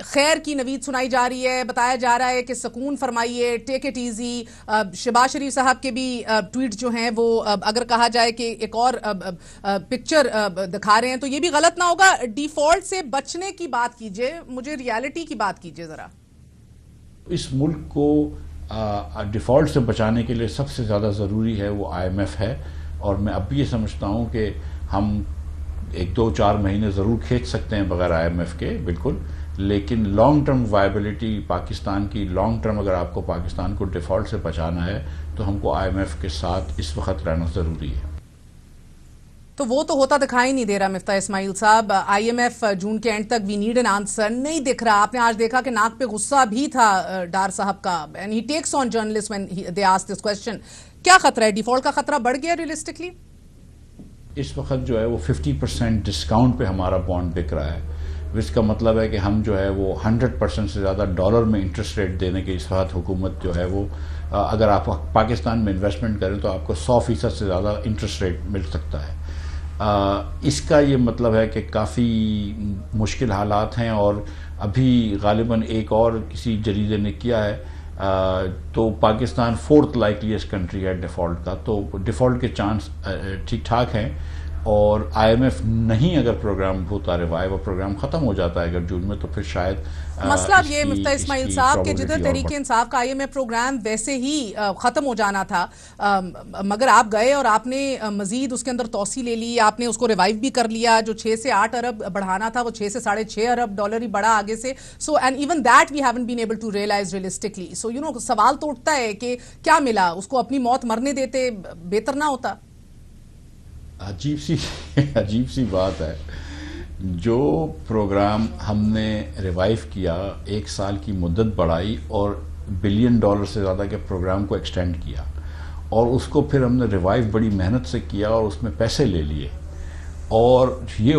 खैर की नवीद सुनाई जा रही है, बताया जा रहा है कि सुकून फरमाइए, टेक इट ईजी। शहबाज शरीफ साहब के भी ट्वीट जो हैं वो अगर कहा जाए कि एक और पिक्चर दिखा रहे हैं तो ये भी गलत ना होगा। डिफॉल्ट से बचने की बात कीजिए, मुझे रियलिटी की बात कीजिए जरा। इस मुल्क को डिफ़ॉल्ट से बचाने के लिए सबसे ज़्यादा ज़रूरी है वो IMF है, और मैं अब भी ये समझता हूँ कि हम 1-2-4 महीने ज़रूर खींच सकते हैं बगैर IMF के, बिल्कुल, लेकिन लॉन्ग टर्म वायबिलिटी पाकिस्तान की, लॉन्ग टर्म अगर आपको पाकिस्तान को डिफ़ॉल्ट से बचाना है तो हमको IMF के साथ इस वक्त रहना ज़रूरी है। तो वो तो होता दिखाई नहीं दे रहा मिफ्ता इस्माइल साहब। IMF जून के एंड तक वी नीड एन आंसर नहीं दिख रहा। आपने आज देखा कि नाक पे गुस्सा भी था डार साहब का, and he takes on journalist when they ask this question. क्या खतरा है? डिफॉल्ट का खतरा बढ़ गया रियलिस्टिकली? इस वक्त जो है वो 50% डिस्काउंट पे हमारा बॉन्ड बिक रहा है, जिसका मतलब है कि हम जो है वो 100% से ज़्यादा डॉलर में इंटरेस्ट रेट देने के इस वक्त हुकूमत जो है वो, अगर आप पाकिस्तान में इन्वेस्टमेंट करें तो आपको 100% से ज़्यादा इंटरेस्ट रेट मिल सकता है। इसका ये मतलब है कि काफ़ी मुश्किल हालात हैं, और अभी गालिबन एक और किसी जरीदे ने किया है तो पाकिस्तान 4th लाइकलीस्ट कंट्री है डिफ़ॉल्ट का, तो डिफ़ॉल्ट के चांस ठीक ठाक हैं। और IMF नहीं अगर प्रोग्राम होता रिवाइव और प्रोग्राम ख़त्म हो जाता है अगर जून में, तो फिर शायद मसला अब ये मिफ्ता इस्माइल साहब के जिधर तहरीक इंसाफ का IMF प्रोग्राम वैसे ही ख़त्म हो जाना था, मगर आप गए और आपने मजीद उसके अंदर तोसी ले ली, आपने उसको रिवाइव भी कर लिया। जो 6 से 8 अरब बढ़ाना था वो 6 से 6.5 अरब डॉलर ही बढ़ा आगे से। So and even that we haven't been able to realise realistically. So you know, सवाल तो उठता है कि क्या मिला? उसको अपनी मौत मरने देते बेहतर ना होता? अजीब सी बात है। जो प्रोग्राम हमने रिवाइव किया, 1 साल की मुद्दत बढ़ाई और $1 बिलियन से ज़्यादा के प्रोग्राम को एक्सटेंड किया, और उसको फिर हमने रिवाइव बड़ी मेहनत से किया और उसमें पैसे ले लिए। और ये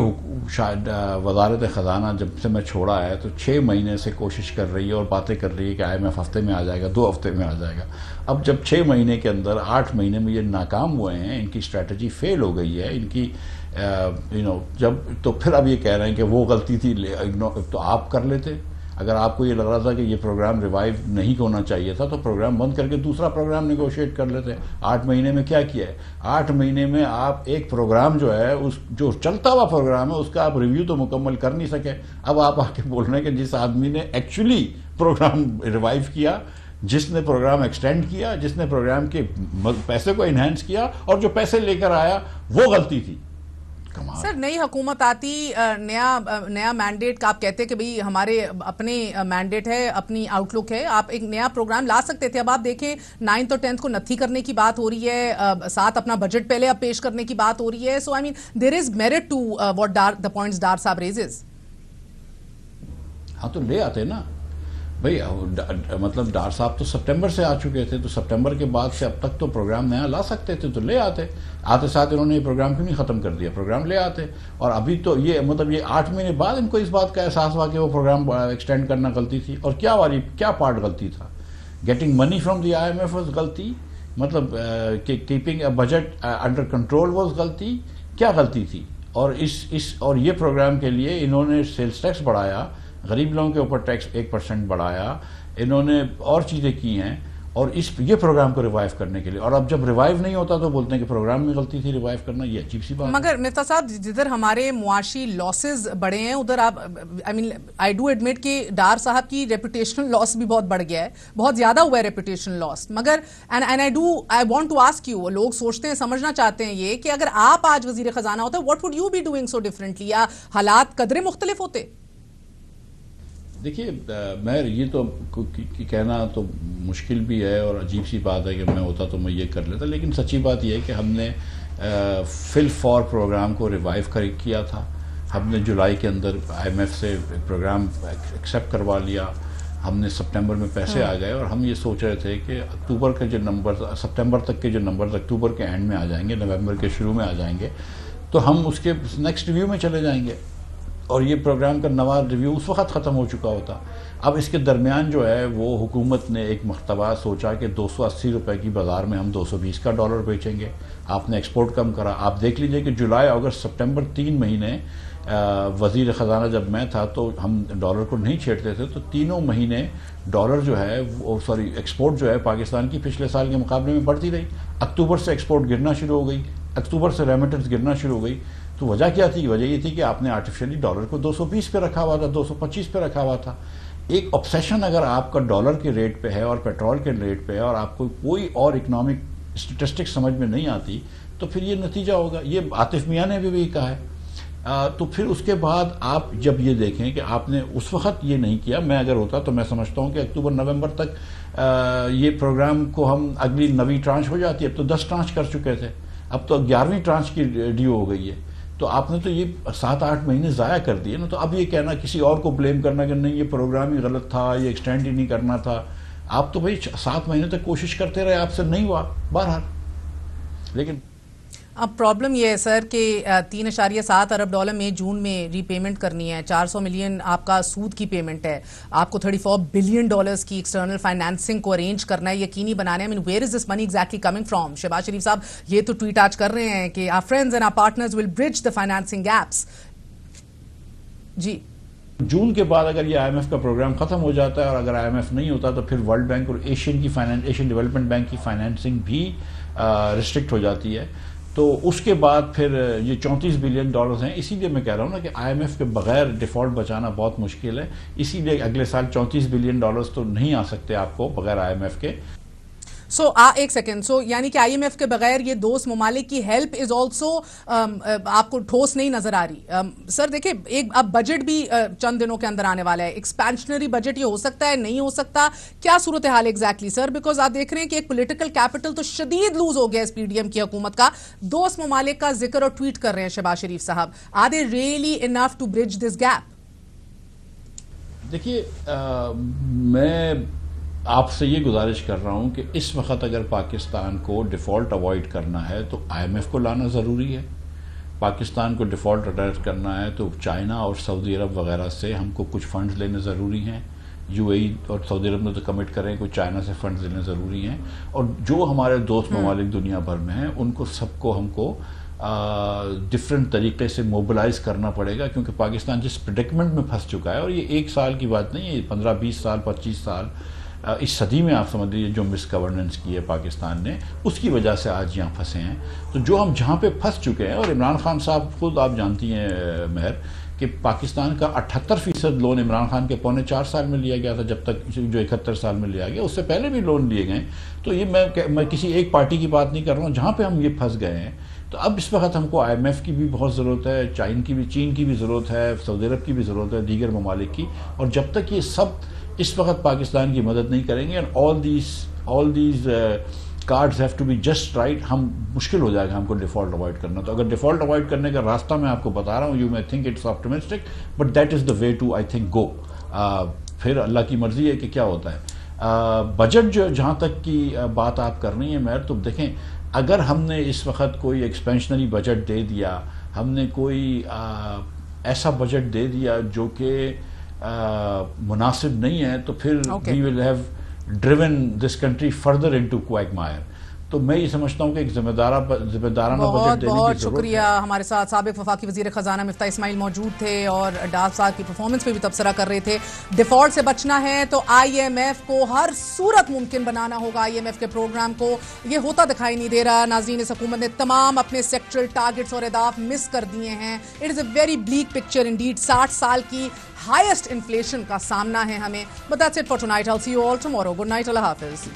शायद वज़ारत ख़जाना जब से मैं छोड़ा है तो 6 महीने से कोशिश कर रही है और बातें कर रही है कि IMF हफ्ते में आ जाएगा, 2 हफ्ते में आ जाएगा। अब जब 6 महीने के अंदर 8 महीने में ये नाकाम हुए हैं, इनकी स्ट्रेटजी फेल हो गई है, इनकी जब तो फिर अब ये कह रहे हैं कि वो गलती थी, तो आप कर लेते। अगर आपको ये लग रहा था कि ये प्रोग्राम रिवाइव नहीं होना चाहिए था तो प्रोग्राम बंद करके दूसरा प्रोग्राम नेगोशिएट कर लेते। 8 महीने में क्या किया है? 8 महीने में आप एक प्रोग्राम जो है, उस जो चलता हुआ प्रोग्राम है, उसका आप रिव्यू तो मुकम्मल कर नहीं सके। अब आप आके बोल रहे हैं कि जिस आदमी ने एक्चुअली प्रोग्राम रिवाइव किया, जिसने प्रोग्राम एक्सटेंड किया, जिसने प्रोग्राम के पैसे को इन्हेंस किया और जो पैसे लेकर आया, वो गलती थी। सर, नई हुकूमत आती, नया मैंडेट का आप कहते हैं कि भाई हमारे अपने मैंडेट है, अपनी आउटलुक है, आप एक नया प्रोग्राम ला सकते थे। अब आप देखें 9th और 10th को नथी करने की बात हो रही है, साथ अपना बजट पहले अब पेश करने की बात हो रही है। So I mean there is merit to what the points Dar sahab raises. हाँ, तो ले आते ना भाई, मतलब डार साहब तो सितंबर से आ चुके थे, तो सितंबर के बाद से अब तक तो प्रोग्राम नया ला सकते थे, तो ले आते। आते साथ इन्होंने ये प्रोग्राम क्यों नहीं ख़त्म कर दिया? प्रोग्राम ले आते। और अभी तो ये मतलब ये 8 महीने बाद इनको इस बात का एहसास हुआ कि वो प्रोग्राम एक्सटेंड करना गलती थी। और क्या पार्ट गलती था? Getting money from the IMF was गलती, مطلب کہ keeping a budget under control was غلطی، کیا غلطی تھی؟ اور اور یہ پروگرام کے لیے انہوں نے سیلز ٹیکس بڑھایا، غریب لوگوں کے اوپر ٹیکس 1% بڑھایا، انہوں نے اور چیزیں کی ہیں، اور یہ پروگرام کو ریوائیو کرنے کے لیے، اور اب جب ریوائیو نہیں ہوتا تو بولتے ہیں کہ پروگرام میں غلطی تھی ریوائیو کرنا، یہ عجیب سی بات ہے۔ مگر مفتاح صاحب جدھر ہمارے معاشی لاسز بڑھے ہیں ادھر آپ آئی ڈو ایڈمٹ کہ ڈار صاحب کی ریپوٹیشنل لاس بھی بہت بڑھ گیا ہے، بہت زیادہ ہوا ہے ریپوٹیشنل لاس، مگر I want to ask you, لوگ سوچتے ہیں سمجھنا چاہتے ہیں یہ کہ اگر آپ آج وزیر خزانہ ہوتے what would you be doing so differently, یا حالات قدرے مختلف ہوتے؟ دیکھیے مہر، یہ تو کہنا تو مشکل بھی ہے اور عجیب سی بات ہے کہ میں ہوتا تو میں یہ کر لیتا، لیکن سچی بات یہ ہے کہ ہم نے فل فور پروگرام کو ریوائیو کیا تھا، ہم نے جولائی کے اندر IMF سے پروگرام ایکسیپٹ کروا لیا، ہم نے سپٹمبر میں پیسے آ گئے، اور ہم یہ سوچ رہے تھے کہ اکتوبر کے جو نمبر، سپٹمبر تک کے جو نمبر اکتوبر کے اینڈ میں آ جائیں گے، نومبر کے شروع میں آ جائیں گے، تو ہم اس کے نیکسٹ ریویو میں چلے جائیں گے، اور یہ پروگرام کا نواں ریویو اس وقت ختم ہو چکا ہوتا۔ اب اس کے درمیان جو ہے وہ حکومت نے ایک مرتبہ سوچا کہ 280 روپے کی بازار میں ہم 220 کا ڈالر بیچیں گے، آپ نے ایکسپورٹ کم کرا۔ آپ دیکھ لیجئے کہ جولائی، اگست، سپٹمبر 3 مہینے وزیر خزانہ جب میں تھا تو ہم ڈالر کو نہیں چھیڑتے تھے، تو تینوں مہینے ڈالر جو ہے ایکسپورٹ جو ہے پاکستان کی پچھلے سال کے مقابلے میں بڑھتی رہی۔ اکتوبر سے ایکسپورٹ گرنا شروع ہو گئی، اکتوبر سے ریمیٹنس گرنا شروع ہو گئی۔ تو وجہ کیا تھی؟ وجہ یہ تھی کہ آپ نے آرٹیفیشلی ڈالر کو 220 پہ رکھا ہوا تھا، 225 پہ رکھا ہوا تھا۔ ایک آبسیشن اگر آپ کا ڈالر کے ریٹ پہ ہے اور پیٹرول کے ریٹ پہ ہے، اور آپ کو کوئی اور اکنامک اسٹیٹسٹک سمجھ میں نہیں آتی، تو پھر یہ نتیجہ ہوگا۔ یہ عاطف میاں نے بھی کہا ہے۔ تو پھر اس کے بعد آپ جب یہ دیکھیں کہ آپ نے اس وقت یہ نہیں کیا، میں اگر ہوتا تو میں سمجھتا ہوں کہ اکتوبر نومبر تک یہ پروگرام کو ہم اگلی نویں ٹرانچ ہو جاتی ہے۔ اب تو 10 ٹرانچ کر چکے تھے، اب تو 11ویں ٹرانچ کی ڈیو ہو گئی ہے، تو آپ نے تو یہ 7-8 مہینے ضائع کر دیے نا۔ تو اب یہ کہنا، کسی اور کو بلیم کرنا کہ نہیں یہ پروگرام ہی غلط تھا، یہ ایکسٹینڈ ہی نہیں کرنا تھا، آپ تو بھائی 7 مہینے تک کوشش کرتے رہے، آپ سے نہیں ہوا بہرحال۔ لیکن اب پرابلم یہ ہے سر کہ 3.7 ارب ڈالر میں جون میں ری پیمنٹ کرنی ہے، 400 ملین آپ کا سود کی پیمنٹ ہے، آپ کو 34 بلین ڈالرز کی ایکسٹرنل فائنانسنگ کو ارینج کرنا ہے، یقینی بنانا ہے۔ Where is this money exactly coming from? Shahbaz Sharif sahab یہ تو ٹویٹ آج کر رہے ہیں کہ our friends and our partners will bridge the financing gaps۔ جی جون کے بعد اگر یہ IMF کا پروگرام ختم ہو جاتا ہے، اور اگر IMF نہیں ہوتا تو پھر ورلڈ بینک اور ایشین ڈیولپمنٹ بینک کی فائنانسنگ بھی ریسٹرکٹ ہو جاتی ہے، تو اس کے بعد پھر یہ 34 بلین ڈالرز ہیں۔ اسی لیے میں کہہ رہا ہوں نا کہ IMF کے بغیر ڈیفالٹ بچانا بہت مشکل ہے، اسی لیے اگلے سال 34 بلین ڈالرز تو نہیں آ سکتے آپ کو بغیر IMF کے۔ ایک سیکنڈ، یعنی کہ IMF کے بغیر یہ دوست ممالک کی ہیلپ از آلسو آپ کو ٹھوس نہیں نظر آ رہی۔ سر دیکھیں، ایک اب بجٹ بھی چند دنوں کے اندر آنے والا ہے، ایکسپینشنری بجٹ یہ ہو سکتا ہے، نہیں ہو سکتا، کیا صورتحال ایگزیکٹلی سر؟ بیکاز آپ دیکھ رہے ہیں کہ ایک پولیٹیکل کیپٹل تو شدید لوز ہو گیا اس PDM کی حکومت کا، دوست ممالک کا ذکر اور ٹویٹ کر رہے ہیں شہباز شریف صاحب، are they really enough to bridge this gap? دیکھیے میں آپ سے یہ گزارش کر رہا ہوں کہ اس وقت اگر پاکستان کو ڈیفالٹ اوائڈ کرنا ہے تو IMF کو لانا ضروری ہے، پاکستان کو ڈیفالٹ اڈریس کرنا ہے تو چائنا اور سعودی عرب وغیرہ سے ہم کو کچھ فنڈز لینے ضروری ہیں، UAE اور سعودی عرب نے تو کمٹ کریں کہ چائنا سے فنڈز لینے ضروری ہیں، اور جو ہمارے دوست ممالک دنیا بھر میں ہیں ان کو سب کو ہم کو ڈفرینٹ طریقے سے موبلائز کرنا پڑے گا، کیونکہ پاکستان جس پریڈکمنٹ میں پھنس چکا ہے، اور یہ 1 سال کی بات نہیں ہے، 15-20 سال 25 سال اس صدی میں آپ سمجھ لیجیے جو مس گورننس کی ہے پاکستان نے، اس کی وجہ سے آج یہاں پھنسے ہیں۔ تو جو ہم جہاں پہ پھنس چکے ہیں، اور عمران خان صاحب خود آپ جانتی ہیں مہر کہ پاکستان کا 78% لون عمران خان کے 3.25 سال میں لیا گیا تھا، جب تک جو 71 سال میں لیا گیا، اس سے پہلے بھی لون لیے گئے۔ تو یہ میں کسی ایک پارٹی کی بات نہیں کر رہا ہوں، جہاں پہ ہم یہ پھنس گئے ہیں، تو اب اس وقت ہم کو IMF کی بھی بہت ضرورت ہے، چین کی بھی ضرورت ہے، سعودی عرب کی بھی ضرورت ہے، دیگر ممالک کی، اور جب تک یہ سب اس وقت پاکستان کی مدد نہیں کریں گے، all these cards have to be just right، ہم مشکل ہو جائے گا ہم کو ڈیفالٹ اوائڈ کرنا۔ تو اگر ڈیفالٹ اوائڈ کرنے کا راستہ میں آپ کو بتا رہا ہوں، you may think it's optimistic but that is the way to I think go۔ پھر اللہ کی مرضی ہے کہ کیا ہوتا ہے۔ بجٹ جہاں تک کی بات آپ کر رہی ہیں مہر، تو دیکھیں اگر ہم نے اس وقت کوئی ایکسپینشنری بجٹ دے دیا، ہم نے کوئی ایسا بجٹ دے دیا جو کہ مناسب نہیں ہے، تو پھر we will have driven this country further into quagmire۔ تو میں یہ سمجھتا ہوں کہ ایک ذمہ دارانہ بجٹ دینے کی بہت ضرورت شکریہ. ہمارے ساتھ سابق وفاقی وزیر خزانہ مفتاح اسماعیل موجود تھے اور ڈاف صاحب کی پرفارمنس پہ بھی تبصرہ کر رہے تھے. ڈیفالٹ سے بچنا ہے تو IMF کو ہر صورت ممکن بنانا ہوگا. IMF کے پروگرام کو یہ ہوتا دکھائی نہیں دے رہا. ناظرین, اس حکومت نے تمام اپنے سیکٹرل ٹارگٹس اور اہداف مس کر دیے ہیں. It is a very bleak picture indeed. 60 سال کی ہائیسٹ انفلیشن کا سامنا ہے ہمیں. But that's it for tonight. I'll see you all tomorrow. Good night. اللہ حافظ.